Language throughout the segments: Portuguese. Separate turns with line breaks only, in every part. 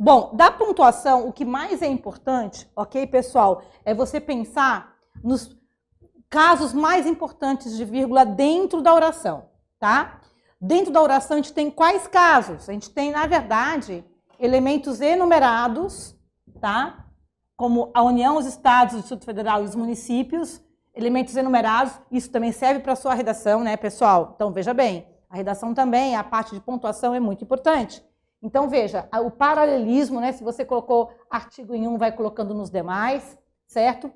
Bom, da pontuação, o que mais é importante, ok, pessoal, é você pensar nos casos mais importantes de vírgula dentro da oração, tá? Dentro da oração, a gente tem quais casos? A gente tem, na verdade, elementos enumerados, tá? Como a União, os Estados, o Distrito Federal e os municípios, elementos enumerados, isso também serve para a sua redação, né, pessoal? Então, veja bem, a redação também, a parte de pontuação é muito importante. Então, veja, o paralelismo, né, se você colocou artigo em um, vai colocando nos demais, certo?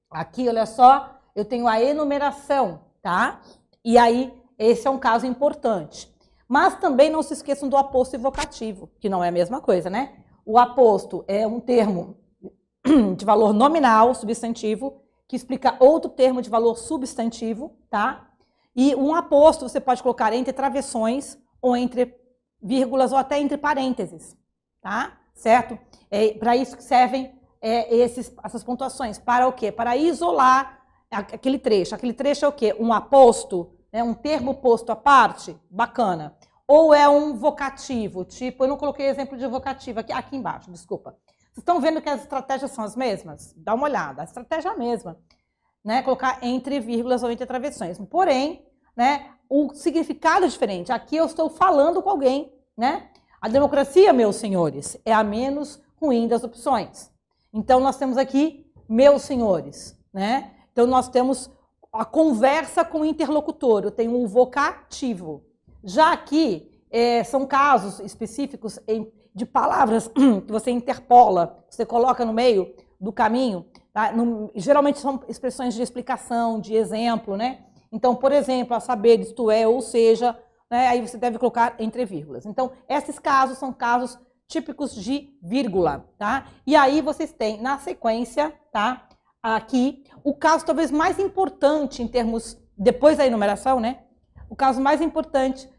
Aqui, olha só, eu tenho a enumeração, tá? E aí, esse é um caso importante. Mas também não se esqueçam do aposto evocativo, que não é a mesma coisa, né? O aposto é um termo de valor nominal, substantivo, que explica outro termo de valor substantivo, tá? E um aposto você pode colocar entre travessões ou entre vírgulas ou até entre parênteses, tá? Certo? É para isso que servem essas pontuações. Para o quê? Para isolar aquele trecho. Aquele trecho é o quê? Um aposto, né? Um termo posto à parte? Bacana. Ou é um vocativo, tipo, eu não coloquei exemplo de vocativo aqui embaixo, desculpa. Vocês estão vendo que as estratégias são as mesmas? Dá uma olhada, a estratégia é a mesma, né? Colocar entre vírgulas ou entre travessões. Porém, né, o significado é diferente. Aqui eu estou falando com alguém, né? A democracia, meus senhores, é a menos ruim das opções. Então, nós temos aqui, meus senhores, né? Então, nós temos a conversa com o interlocutor, eu tenho um vocativo. Já aqui, são casos específicos de palavras que você interpola, você coloca no meio do caminho, tá? Geralmente são expressões de explicação, de exemplo, né? Então, por exemplo, a saber, isto é, ou seja, né? Aí você deve colocar entre vírgulas. Então, esses casos são casos típicos de vírgula, tá? E aí vocês têm, na sequência, tá? Aqui, o caso talvez mais importante em termos, depois da enumeração, né? O caso mais importante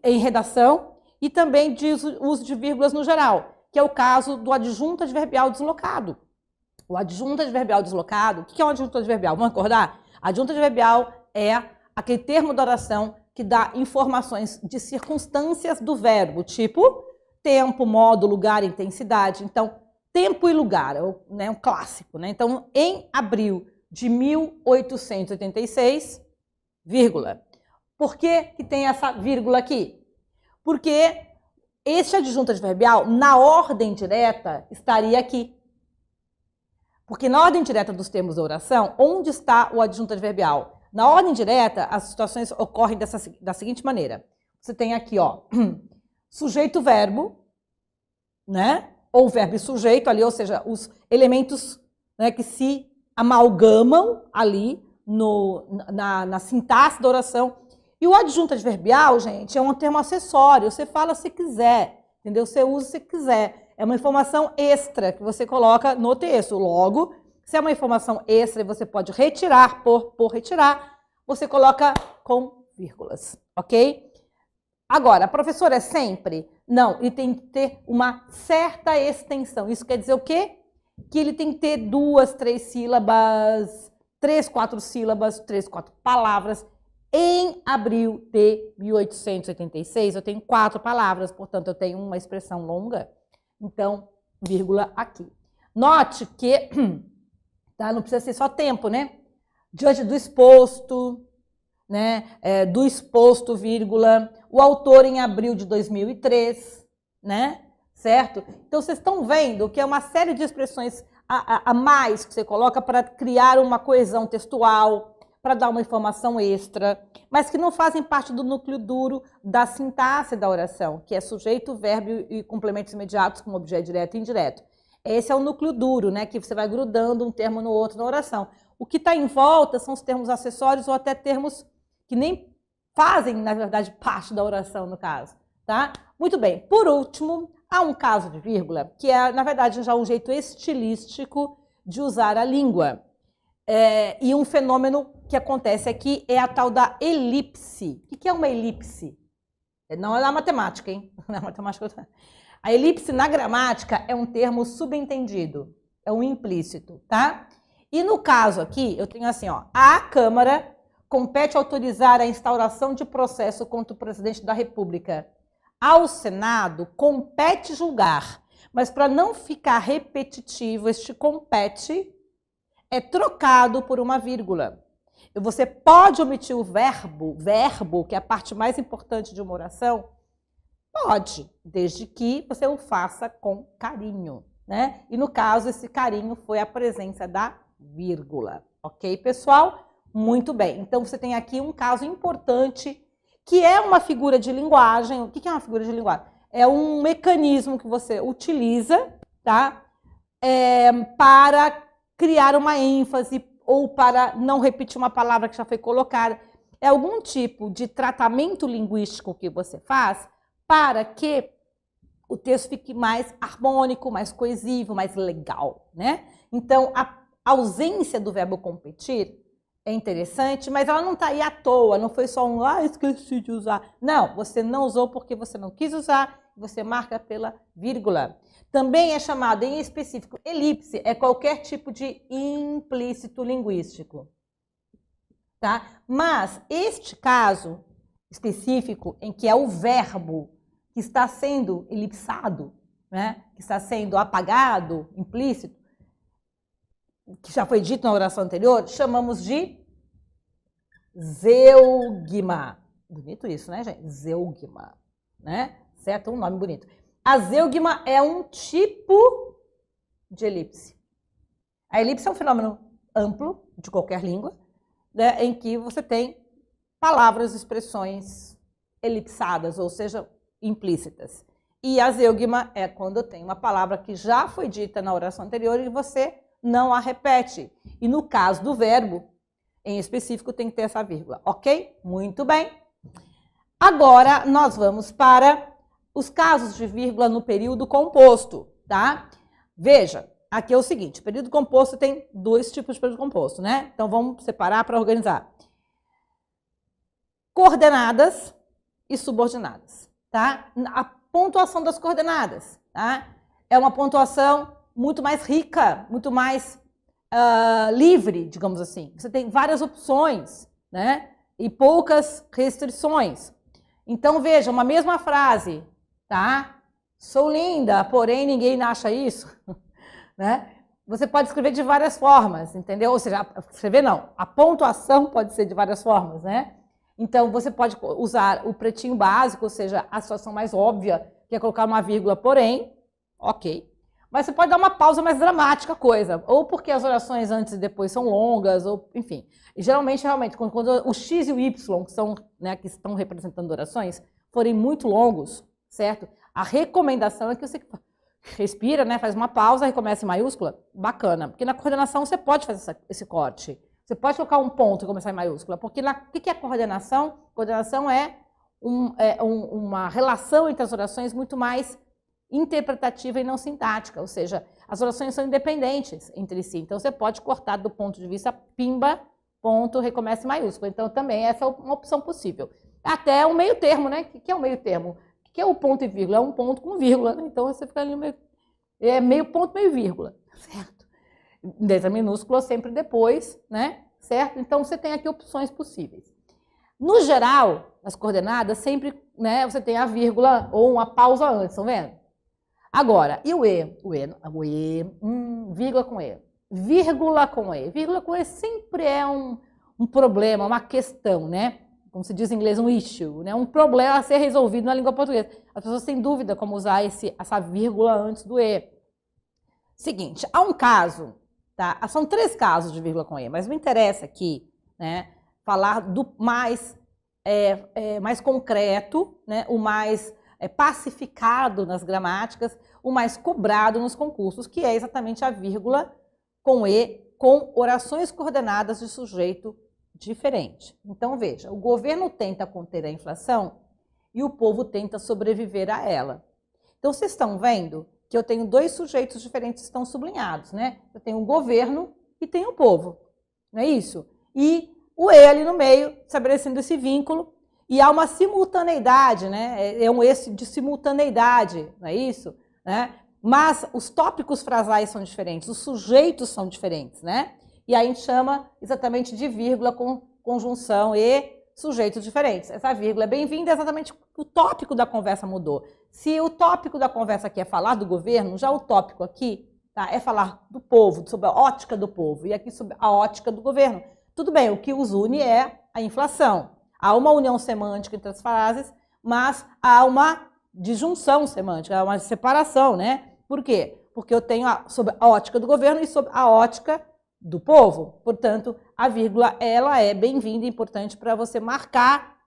em redação e também de uso de vírgulas no geral, que é o caso do adjunto adverbial deslocado. O adjunto adverbial deslocado, o que é um adjunto adverbial? Vamos acordar? Adjunto adverbial é aquele termo da oração que dá informações de circunstâncias do verbo, tipo tempo, modo, lugar, intensidade. Então, tempo e lugar, né, um clássico, né? Então, em abril de 1886, vírgula. Por que que tem essa vírgula aqui? Porque este adjunto adverbial, na ordem direta, estaria aqui. Porque na ordem direta dos termos da oração, onde está o adjunto adverbial? Na ordem direta, as situações ocorrem da seguinte maneira. Você tem aqui, ó, sujeito-verbo, né? Ou verbo e sujeito ali, ou seja, os elementos, né, que se amalgamam ali na sintaxe da oração. E o adjunto adverbial, gente, é um termo acessório. Você fala se quiser, entendeu? Você usa se quiser. É uma informação extra que você coloca no texto. Logo, se é uma informação extra e você pode retirar por retirar, você coloca com vírgulas, ok? Agora, professor, é sempre? Não, ele tem que ter uma certa extensão. Isso quer dizer o quê? Que ele tem que ter 2, 3 sílabas, 3, 4 sílabas, 3, 4 palavras. Em abril de 1886, eu tenho 4 palavras, portanto, eu tenho uma expressão longa. Então, vírgula aqui. Note que, tá, não precisa ser só tempo, né? Diante do exposto, né? Do exposto, vírgula. O autor em abril de 2003, né? Certo? Então, vocês estão vendo que é uma série de expressões a mais que você coloca para criar uma coesão textual, para dar uma informação extra, mas que não fazem parte do núcleo duro da sintaxe da oração, que é sujeito, verbo e complementos imediatos como objeto direto e indireto. Esse é o núcleo duro, né, que você vai grudando um termo no outro na oração. O que está em volta são os termos acessórios ou até termos que nem fazem, na verdade, parte da oração, no caso. Tá? Muito bem. Por último, há um caso de vírgula, que é, na verdade, já um jeito estilístico de usar a língua. E um fenômeno que acontece aqui é a tal da elipse. O que é uma elipse? Não é na matemática, hein? Na matemática. A elipse na gramática é um termo subentendido, é um implícito, tá? E no caso aqui, eu tenho assim, ó, a Câmara compete autorizar a instauração de processo contra o presidente da República. Ao Senado compete julgar. Mas para não ficar repetitivo, este compete é trocado por uma vírgula. Você pode omitir o verbo, que é a parte mais importante de uma oração? Pode, desde que você o faça com carinho, né? E no caso, esse carinho foi a presença da vírgula. Ok, pessoal? Muito bem. Então, você tem aqui um caso importante, que é uma figura de linguagem. O que é uma figura de linguagem? É um mecanismo que você utiliza, tá? Para criar uma ênfase ou para não repetir uma palavra que já foi colocada. É algum tipo de tratamento linguístico que você faz para que o texto fique mais harmônico, mais coesivo, mais legal, né? Então, a ausência do verbo competir é interessante, mas ela não está aí à toa, não foi só esqueci de usar. Não, você não usou porque você não quis usar, você marca pela vírgula. Também é chamado, em específico, elipse, é qualquer tipo de implícito linguístico. Tá? Mas este caso específico, em que é o verbo que está sendo elipsado, né? Que está sendo apagado, implícito, que já foi dito na oração anterior, chamamos de zeugma. Bonito isso, né, gente? Zeugma, né? Certo? Um nome bonito. A zeugma é um tipo de elipse. A elipse é um fenômeno amplo de qualquer língua, né, em que você tem palavras, expressões elipsadas, ou seja, implícitas. E a zeugma é quando tem uma palavra que já foi dita na oração anterior e você não a repete. E no caso do verbo, em específico, tem que ter essa vírgula, ok? Muito bem. Agora, nós vamos para os casos de vírgula no período composto, tá? Veja, aqui é o seguinte, período composto tem dois tipos de período composto, né? Então, vamos separar para organizar. Coordenadas e subordinadas, tá? A pontuação das coordenadas, tá? É uma pontuação muito mais rica, muito mais livre, digamos assim. Você tem várias opções, né? E poucas restrições. Então, veja, uma mesma frase, tá? Sou linda, porém ninguém acha isso, né? Você pode escrever de várias formas, entendeu? Ou seja, escrever não, a pontuação pode ser de várias formas, né? Então, você pode usar o pretinho básico, ou seja, a situação mais óbvia, que é colocar uma vírgula, porém, ok. Mas você pode dar uma pausa mais dramática, coisa. Ou porque as orações antes e depois são longas, ou enfim. E geralmente, realmente, quando o X e o Y, que são, né, que estão representando orações, forem muito longos, certo? A recomendação é que você respira, né, faz uma pausa, recomeça em maiúscula, bacana. Porque na coordenação você pode fazer esse corte. Você pode colocar um ponto e começar em maiúscula. Porque o que é coordenação? Coordenação é uma relação entre as orações muito mais interpretativa e não sintática, ou seja, as orações são independentes entre si. Então, você pode cortar do ponto de vista pimba, ponto, recomeça em maiúsculo. Então, também essa é uma opção possível. Até o meio termo, né? O que é o meio termo? O que é o ponto e vírgula? É um ponto com vírgula, né? Então, você fica ali no meio... É meio ponto, meio vírgula, certo? Letra minúscula sempre depois, né? Certo? Então, você tem aqui opções possíveis. No geral, as coordenadas, sempre, né, você tem a vírgula ou uma pausa antes, estão vendo? Agora, e o E? Vírgula com E. Vírgula com E. Vírgula com E sempre é um problema, uma questão, né? Como se diz em inglês, um issue, né? Um problema a ser resolvido na língua portuguesa. As pessoas têm dúvida como usar essa vírgula antes do E. Seguinte, há um caso, tá? São 3 casos de vírgula com E, mas me interessa aqui, né, falar do mais concreto, né? O mais pacificado nas gramáticas, o mais cobrado nos concursos, que é exatamente a vírgula com E, com orações coordenadas de sujeito diferente. Então, veja, o governo tenta conter a inflação e o povo tenta sobreviver a ela. Então, vocês estão vendo que eu tenho 2 sujeitos diferentes que estão sublinhados, né? Eu tenho o governo e tenho o povo, não é isso? E o E ali no meio, estabelecendo esse vínculo. E há uma simultaneidade, né? É um eixo de simultaneidade, não é isso? Né? Mas os tópicos frasais são diferentes, os sujeitos são diferentes, né? E aí a gente chama exatamente de vírgula com conjunção e sujeitos diferentes. Essa vírgula é bem-vinda, é exatamente o tópico da conversa mudou. Se o tópico da conversa aqui é falar do governo, já o tópico aqui tá, é falar do povo, sobre a ótica do povo, e aqui sobre a ótica do governo. Tudo bem, o que os une é a inflação. Há uma união semântica entre as frases, mas há uma disjunção semântica, há uma separação, né? Por quê? Porque eu tenho sobre a ótica do governo e sobre a ótica do povo. Portanto, a vírgula, ela é bem-vinda e importante para você marcar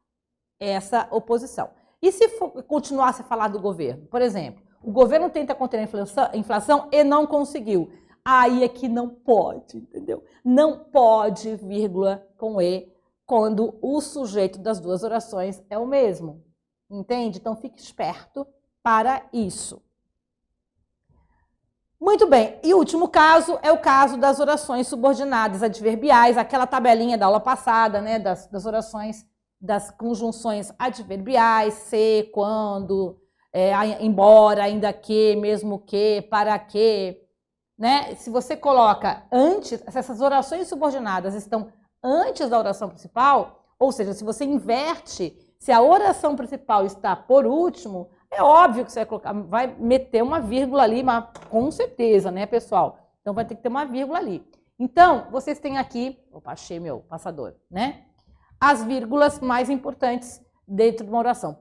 essa oposição. E se continuasse a falar do governo? Por exemplo, o governo tenta conter a inflação e não conseguiu. Aí é que não pode, entendeu? Não pode, vírgula, com E, quando o sujeito das duas orações é o mesmo. Entende? Então, fique esperto para isso. Muito bem, e o último caso é o caso das orações subordinadas adverbiais, aquela tabelinha da aula passada, né, das orações, das conjunções adverbiais, se, quando, embora, ainda que, mesmo que, para que, né? Se você coloca antes, se essas orações subordinadas estão antes da oração principal, ou seja, se você inverte, se a oração principal está por último, é óbvio que você vai colocar, vai meter uma vírgula ali, mas com certeza, né, pessoal? Então, vai ter que ter uma vírgula ali. Então, vocês têm aqui, opa, achei meu passador, né? As vírgulas mais importantes dentro de uma oração.